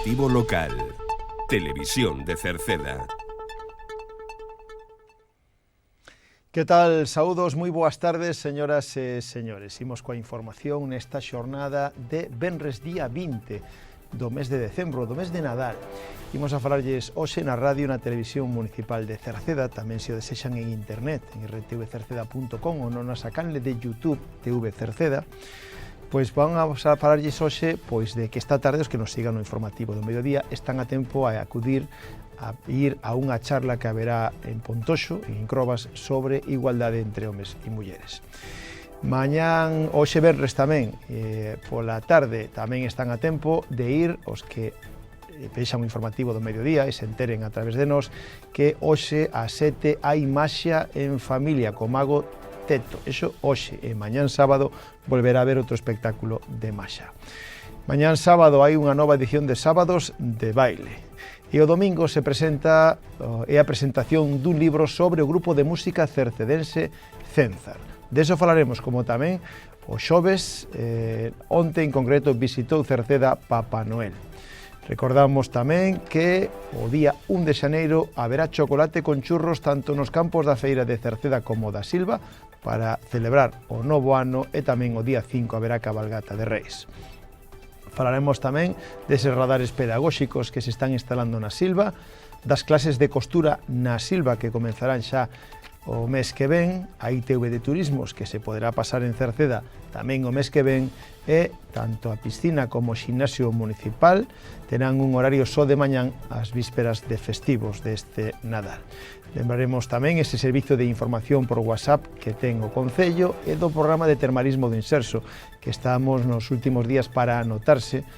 Informativo local. Televisión de Cerceda. Que tal? Saúdos, moi boas tardes, señoras e señores. Imos coa información nesta xornada de venres día 20 do mes de decembro, do mes de Nadal. Imos a falarlles hoxe na radio na televisión municipal de Cerceda, tamén se o desexan en internet, en rtvcerceda.com ou no nosa canle de YouTube TV Cerceda. Pois van a falarlles hoxe pois de que esta tarde os que nos sigan no informativo do mediodía están a tempo a acudir a ir a unha charla que haberá en Pontoxo, en Incrobas, sobre igualdade entre homes e mulleres. Mañán, hoxe venres tamén, pola tarde, tamén están a tempo de ir os que vexan o informativo do mediodía e se enteren a través de nós que hoxe a 7 hai maxia en familia co mago Teto. Eso hoxe, e mañán sábado volverá a haber outro espectáculo de maxia. Mañán sábado hai unha nova edición de Sábados de Baile. E o domingo se presenta a presentación dun libro sobre o grupo de música cercedense Cénzar. Deso falaremos, como tamén o xoves, onte en concreto visitou Cerceda Papá Noel. Recordamos tamén que o día 1 de xaneiro haberá chocolate con churros tanto nos campos da feira de Cerceda como da Silva para celebrar o novo ano, e tamén o día 5 haberá cabalgata de Reis. Falaremos tamén deses radares pedagóxicos que se están instalando na Silva, das clases de costura na Silva que comenzarán xa o mes que ven, a ITV de Turismos que se poderá pasar en Cerceda tamén o mes que ven, e tanto a piscina como o ximnasio municipal terán un horario só de mañán ás vísperas de festivos deste Nadal. Lembraremos tamén ese servizo de información por WhatsApp que ten o Concello e do programa de termalismo do Inserso que estamos nos últimos días para anotarse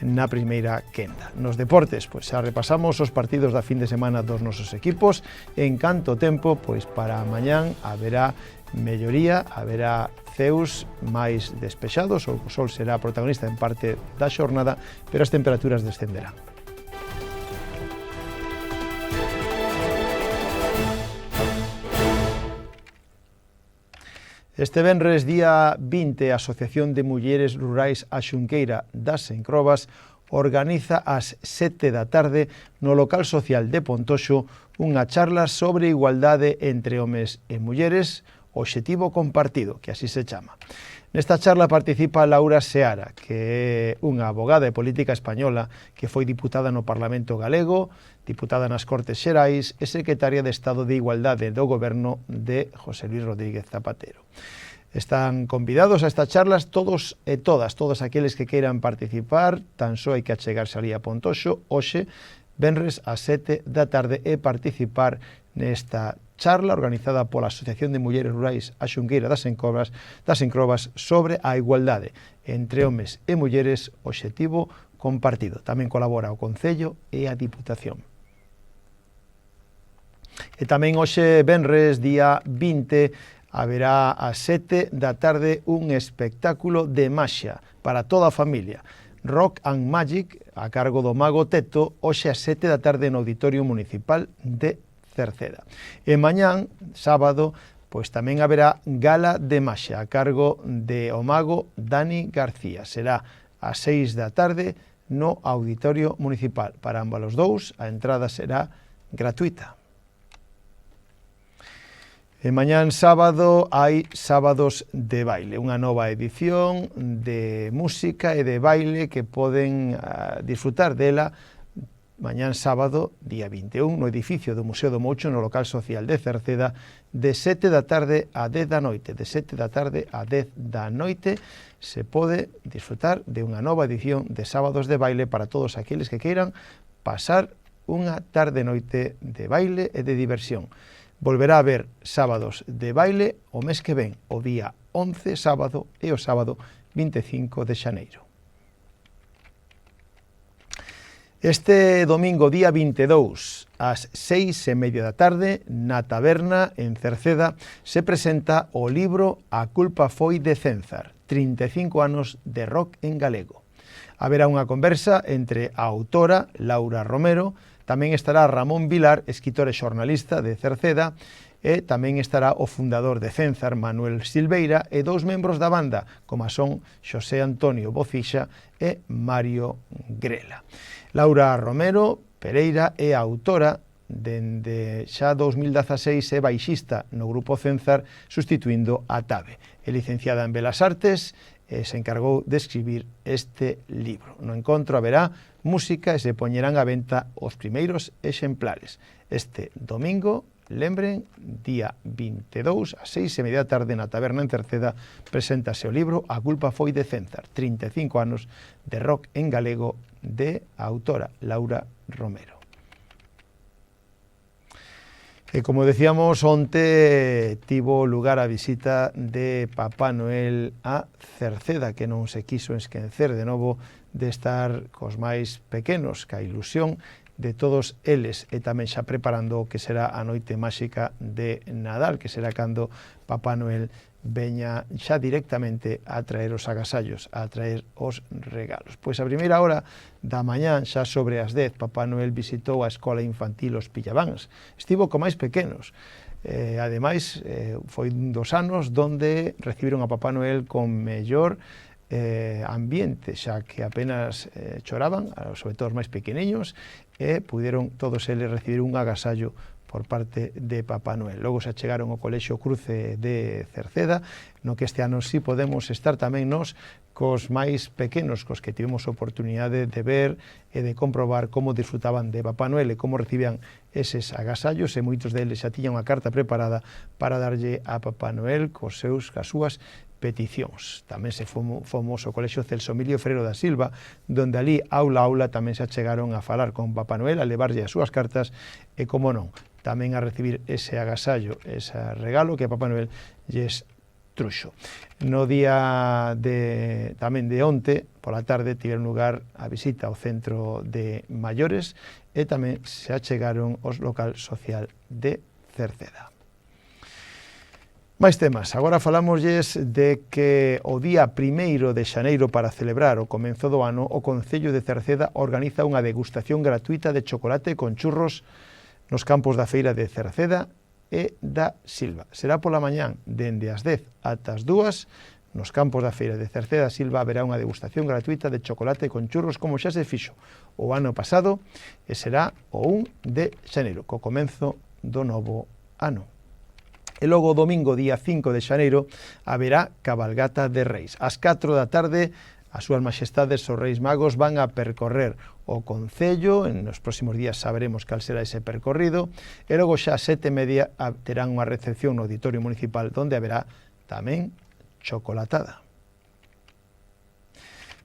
na primeira quenda. Nos deportes, pois xa repasamos os partidos da fin de semana dos nosos equipos. En canto tempo, pois para mañán haberá melloría, haberá ceus máis despexados, o sol será protagonista en parte da xornada, pero as temperaturas descenderán. Este venres, día 20, a Asociación de Mulleres Rurais A Xunqueira das Encrobas organiza ás 7 da tarde no local social de Pontoxo unha charla sobre igualdade entre homes e mulleres, obxectivo compartido, que así se chama. Nesta charla participa Laura Seara, que é unha abogada e política española que foi diputada no Parlamento Galego, diputada nas Cortes Xerais e secretaria de Estado de Igualdade do Goberno de José Luis Rodríguez Zapatero. Están convidados a estas charlas todos e todas aqueles que queiran participar, tan só hai que achegarse ali a Pontoxo, hoxe, venres a 7 da tarde, e participar nesta charla organizada pola Asociación de Mulleres Rurais A Xunqueira das Encrobas sobre a igualdade entre homes e mulleres, obxectivo compartido. Tamén colabora o Concello e a Diputación. E tamén hoxe venres, día 20, haberá a 7 da tarde un espectáculo de maxia para toda a familia. Rock and Magic, a cargo do mago Teto, hoxe a 7 da tarde no Auditorio Municipal de Cerceda. E mañán, sábado, pois tamén haberá gala de maxia a cargo de o mago Dani García. Será a 6 da tarde no Auditorio Municipal. Para ambos os dous, a entrada será gratuita. E mañán sábado hai Sábados de Baile, unha nova edición de música e de baile que poden disfrutar dela mañán sábado, día 21, no edificio do Museo do Moucho, no local social de Cerceda, de 7 da tarde a 10 da noite. De 7 da tarde a 10 da noite se pode disfrutar de unha nova edición de Sábados de Baile para todos aqueles que queiran pasar unha tarde-noite de baile e de diversión. Volverá a haber Sábados de Baile o mes que ven, o día 11, sábado, e o sábado 25 de xaneiro. Este domingo, día 22, ás 6:30 da tarde, na taberna en Cerceda, se presenta o libro A culpa foi de Cénzar, 35 anos de rock en galego. Haberá unha conversa entre a autora, Laura Romero. Tamén estará Ramón Vilar, escritor e xornalista de Cerceda, e tamén estará o fundador de Cénzar, Manuel Silveira, e dous membros da banda, como son Xosé Antonio Bocixa e Mario Grela. Laura Romero Pereira é a autora, dende xa 2016 é baixista no grupo Cenzar, sustituindo a Tabe. É licenciada en Belas Artes e se encargou de escribir este libro. No encontro haberá música e se poñerán á venta os primeiros exemplares. Este domingo, lembren, día 22, ás 6:30 da tarde, na taberna en Cerceda, preséntase o libro A culpa foi de Cenzar, 35 anos de rock en galego, de a autora Laura Romero. E como decíamos, onte tivo lugar a visita de Papá Noel a Cerceda, que non se quiso esquecer de novo de estar cos máis pequenos, ca ilusión de todos eles, e tamén xa preparando o que será a noite máxica de Nadal, que será cando Papá Noel veña xa directamente a traer os agasallos, a traer os regalos. Pois a primeira hora da mañán, xa sobre as 10, Papá Noel visitou a escola infantil Os Pillabáns. Estivo co máis pequenos. Ademais, foi un dos anos donde recibiron a Papá Noel con mellor ambiente, xa que apenas choraban, sobre todo os máis pequeniños, e puderon todos eles recibir un agasallo por parte de Papá Noel. Logo se achegaron ao Colexio Cruce de Cerceda, no que este ano sí podemos estar tamén nos cos máis pequenos, cos que tivemos oportunidade de ver e de comprobar como disfrutaban de Papá Noel e como recibían eses agasallos, e moitos deles xa tiñan unha carta preparada para darlle a Papá Noel cas súas peticións. Tamén se fomos ao Colexio Celso Emilio Ferreiro da Silva, donde ali, aula a aula, tamén se achegaron a falar con Papá Noel, a levarlle as súas cartas e, como non, tamén a recibir ese agasallo, ese regalo que Papá Noel lles truxo. No día tamén de onte, pola tarde, tiveron lugar a visita ao centro de maiores e tamén se achegaron aos local social de Cerceda. Máis temas. Agora falámoslles de que o día 1º de xaneiro, para celebrar o comenzo do ano, o Concello de Cerceda organiza unha degustación gratuita de chocolate con churros nos campos da feira de Cerceda e da Silva. Será pola mañán, dende as 10 ata as 2, nos campos da feira de Cerceda e Silva haberá unha degustación gratuita de chocolate con churros, como xa se fixo o ano pasado, e será o 1 de xaneiro, co comenzo do novo ano. E logo o domingo, día 5 de xaneiro, haberá cabalgata de Reis. Ás 4 da tarde, as súas majestades os Reis Magos van a percorrer o Concello. En nos próximos días saberemos cal será ese percorrido, e logo xa ás 7:30 terán unha recepción no Auditorio Municipal, donde haberá tamén chocolatada.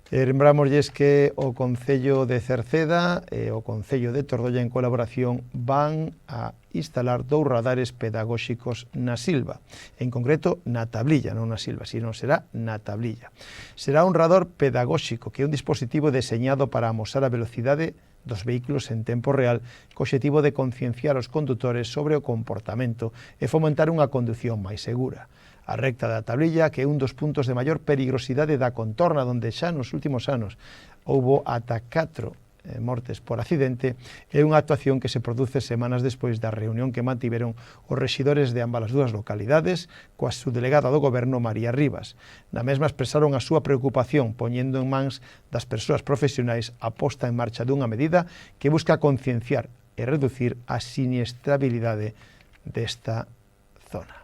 Lembramosles que o Concello de Cerceda e o Concello de Tordolla, en colaboración, van a instalar 2 radares pedagóxicos na Silva, en concreto na Tablilla, non na Silva, sino será na Tablilla. Será un radar pedagóxico, que é un dispositivo deseñado para amosar a velocidade dos vehículos en tempo real, co obxectivo de concienciar os condutores sobre o comportamento e fomentar unha condución máis segura. A recta da Tablilla, que é un dos puntos de maior perigrosidade da contorna, onde xa nos últimos anos houbo ata 4 mortes por accidente, é unha actuación que se produce semanas despois da reunión que mantiveron os rexidores de ambas as dúas localidades coa subdelegada do Goberno, María Rivas. Na mesma expresaron a súa preocupación, poñendo en mans das persoas profesionais a posta en marcha dunha medida que busca concienciar e reducir a siniestrabilidade desta zona.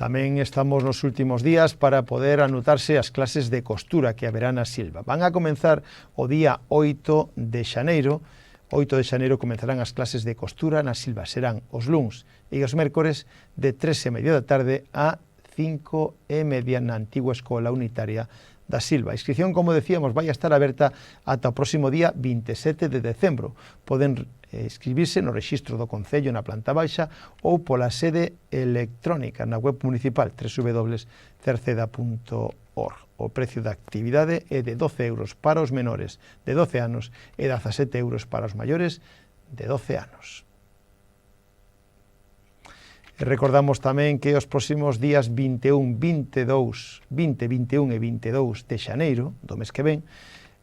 Tamén estamos nos últimos días para poder anotarse as clases de costura que haberá na Silva. Van a comenzar o día 8 de xaneiro. 8 de xaneiro comenzarán as clases de costura na Silva. Serán os luns e os mércores de 3:30 da tarde a 5:30 na antigua Escola Unitaria da Silva. A inscripción, como decíamos, vai a estar aberta ata o próximo día 27 de decembro. Poden inscribirse no rexistro do Concello na planta baixa ou pola sede electrónica na web municipal www.cerceda.org. O precio da actividade é de 12 euros para os menores de 12 anos e 17 euros para os maiores de 12 anos. E recordamos tamén que os próximos días 21, 22 e 22 de xaneiro do mes que ven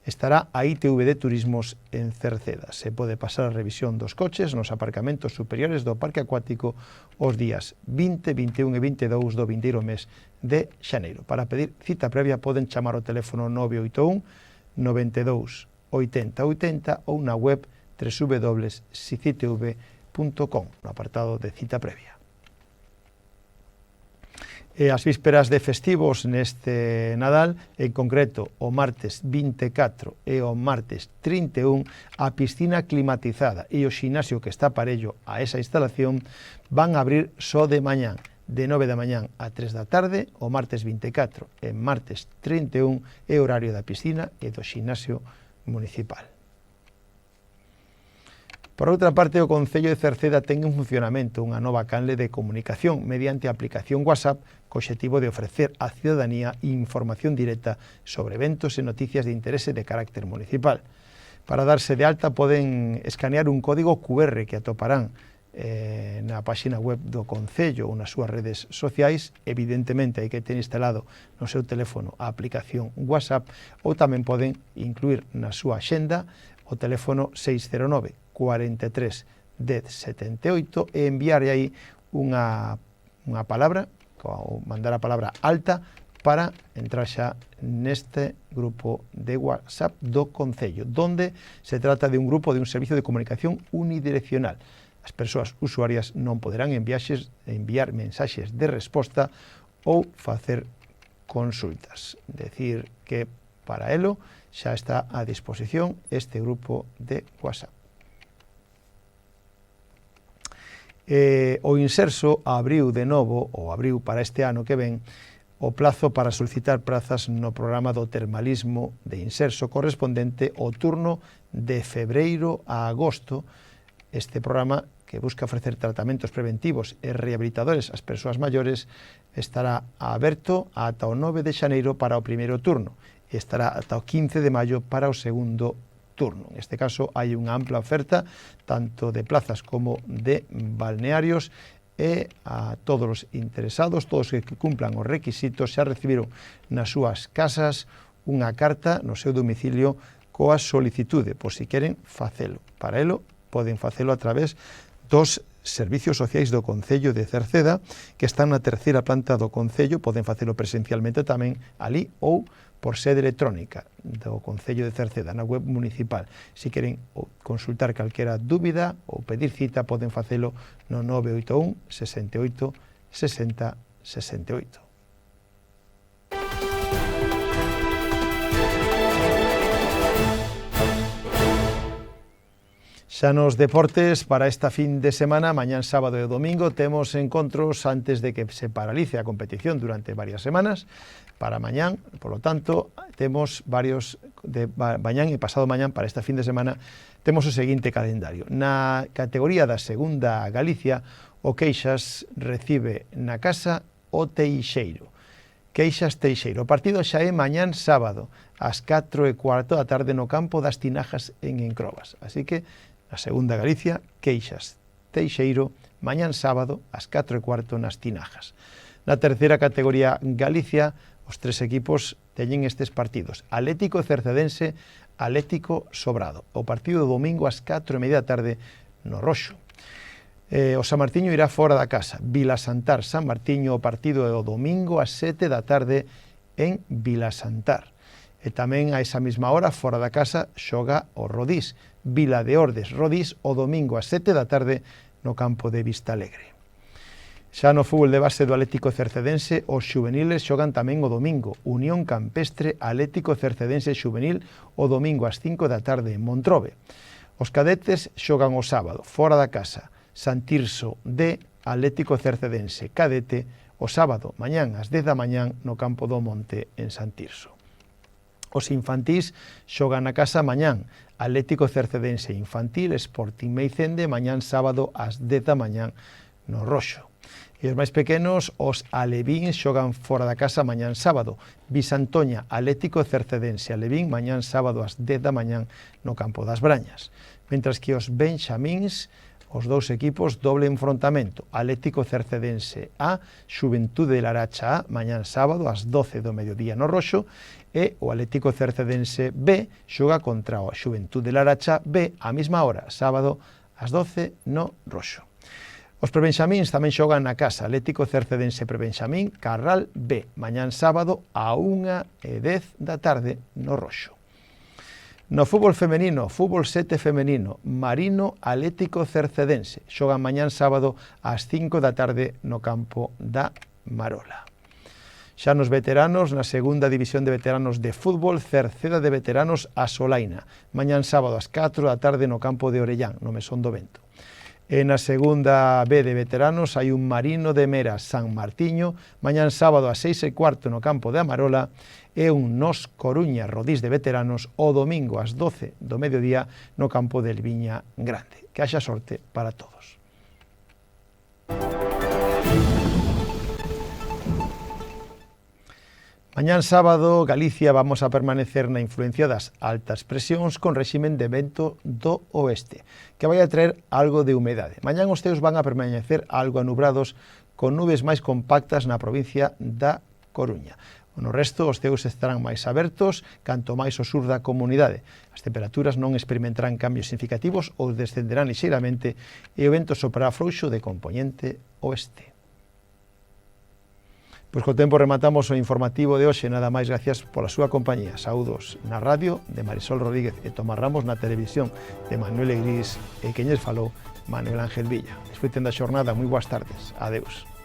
estará a ITV de Turismos en Cerceda. Se pode pasar a revisión dos coches nos aparcamentos superiores do Parque Acuático os días 20, 21 e 22 do vindeiro mes de xaneiro. Para pedir cita previa poden chamar ao teléfono 981 92 80 80 ou na web www.sicitv.com, no apartado de cita previa. E as vísperas de festivos neste Nadal, en concreto o martes 24 e o martes 31, a piscina climatizada e o xinasio que está parello a esa instalación van a abrir só de mañán, de 9 da mañán a 3 da tarde, o martes 24 e martes 31 é horario da piscina e do xinasio municipal. Por outra parte, o Concello de Cerceda ten en funcionamento unha nova canle de comunicación mediante a aplicación WhatsApp co obxectivo de ofrecer á ciudadanía información directa sobre eventos e noticias de interese de carácter municipal. Para darse de alta poden escanear un código QR que atoparán na páxina web do Concello ou nas súas redes sociais. Evidentemente hai que ter instalado no seu teléfono a aplicación WhatsApp, ou tamén poden incluir na súa axenda o teléfono 609 43 10 78 e enviar aí unha palabra, ou mandar a palabra alta para entrar xa neste grupo de WhatsApp do Concello, donde se trata de un grupo de un servicio de comunicación unidireccional. As persoas usuarias non poderán enviar mensaxes de resposta ou facer consultas. Decir que para elo xa está a disposición este grupo de WhatsApp. O Inserso abriu de novo, ou abriu para este ano que ven, o plazo para solicitar prazas no programa do termalismo de Inserso correspondente ao turno de febreiro a agosto. Este programa, que busca ofrecer tratamentos preventivos e rehabilitadores ás persoas maiores, estará aberto ata o 9 de xaneiro para o primeiro turno e estará ata o 15 de maio para o segundo turno. En este caso hai unha ampla oferta tanto de plazas como de balnearios e a todos os interesados, todos os que cumplan os requisitos, xa recibiron nas súas casas unha carta no seu domicilio coa solicitude, por si queren facelo. Para elo poden facelo a través dos servicios sociais do Concello de Cerceda, que están na terceira planta do Concello, poden facelo presencialmente tamén ali ou por sede electrónica do Concello de Cerceda, na web municipal. Se queren consultar calquera dúbida ou pedir cita, poden facelo no 981 68 60 68. Xa nos deportes, para esta fin de semana, mañán sábado e domingo, temos encontros antes de que se paralice a competición durante varias semanas. Para mañán, por lo tanto, temos varios de mañán e pasado mañán para esta fin de semana, temos o seguinte calendario. Na categoría da segunda Galicia, o Queixas recibe na casa o Teixeiro. Queixas Teixeiro. O partido xa é mañán sábado, ás 4:15 da tarde no campo das Tinajas en Encrobas. Así que, na segunda Galicia, Queixas Teixeiro, mañán sábado, ás 4:15 nas Tinajas. Na terceira categoría Galicia, os tres equipos teñen estes partidos: Atlético Cercedense, Atlético Sobrado. O partido do domingo ás 4:30 da tarde no Roxo. O San Martiño irá fora da casa. Vilasantar, San Martiño, o partido é o domingo ás 7 da tarde en Vilasantar. E tamén a esa mesma hora, fora da casa, xoga o Rodís. Vila de Ordes, Rodís, o domingo ás 7 da tarde no campo de Vistalegre. Xa no fútbol de base do Atlético Cercedense, os xuveniles xogan tamén o domingo. Unión Campestre, Atlético Cercedense Xuvenil, o domingo ás 5 da tarde en Montrobe. Os cadetes xogan o sábado, fora da casa. San Tirso de Atlético Cercedense Cadete, o sábado, mañán ás 10 da mañán no campo do Monte en San Tirso. Os infantís xogan na casa mañán. Atlético Cercedense Infantil, Sporting Meicende, mañán sábado ás 10 da mañán no Roxo. E os máis pequenos, os alevíns, xogan fora da casa mañán sábado. Bisantoña, Atlético Cercedense Alevín, mañán sábado ás 10 da mañán no campo das Brañas. Mentras que os benxamíns, os dous equipos, doble enfrontamento. Atlético Cercedense A, Xuventude de Laracha A, mañán sábado ás 12 do mediodía no Roxo, e o Atlético Cercedense B xoga contra o Xuventude de Laracha B á mesma hora, sábado ás 12 no Roxo. Os prebenxamíns tamén xogan na casa. Atlético Cercedense Prebenxamín Carral B, mañán sábado á 1:10 da tarde no Roxo. No fútbol femenino, fútbol 7 femenino, Marino Atlético Cercedense. Xogan mañán sábado ás 5 da tarde no campo da Marola. Xa nos veteranos, na segunda división de veteranos de fútbol, Cerceda de veteranos a Solaina. Mañán sábado ás 4 da tarde no campo de Orellán, no Mesón do Vento. E na segunda B de veteranos hai un Marino de Mera San Martiño, mañán sábado ás 6:15 no campo de Amarola, e un Nos Coruña Rodís de veteranos o domingo ás 12 do mediodía no campo del Viña Grande. Que haxa sorte para todos. Mañán sábado, Galicia, vamos a permanecer na influencia das altas presións con réximen de vento do oeste, que vai a traer algo de humedade. Mañán os teus van a permanecer algo anubrados con nubes máis compactas na provincia da Coruña. No resto, os teus estarán máis abertos, canto máis ao sur da comunidade. As temperaturas non experimentarán cambios significativos ou descenderán lixeiramente e o vento soprará frouxo de compoñente oeste. Pois co tempo rematamos o informativo de hoxe, nada máis gracias pola súa compañía. Saúdos na radio de Marisol Rodríguez e Tomás Ramos, na televisión de Manuel Egrís e queñes falou Manuel Ángel Villa. Desfruten da xornada, moi boas tardes. Adeus.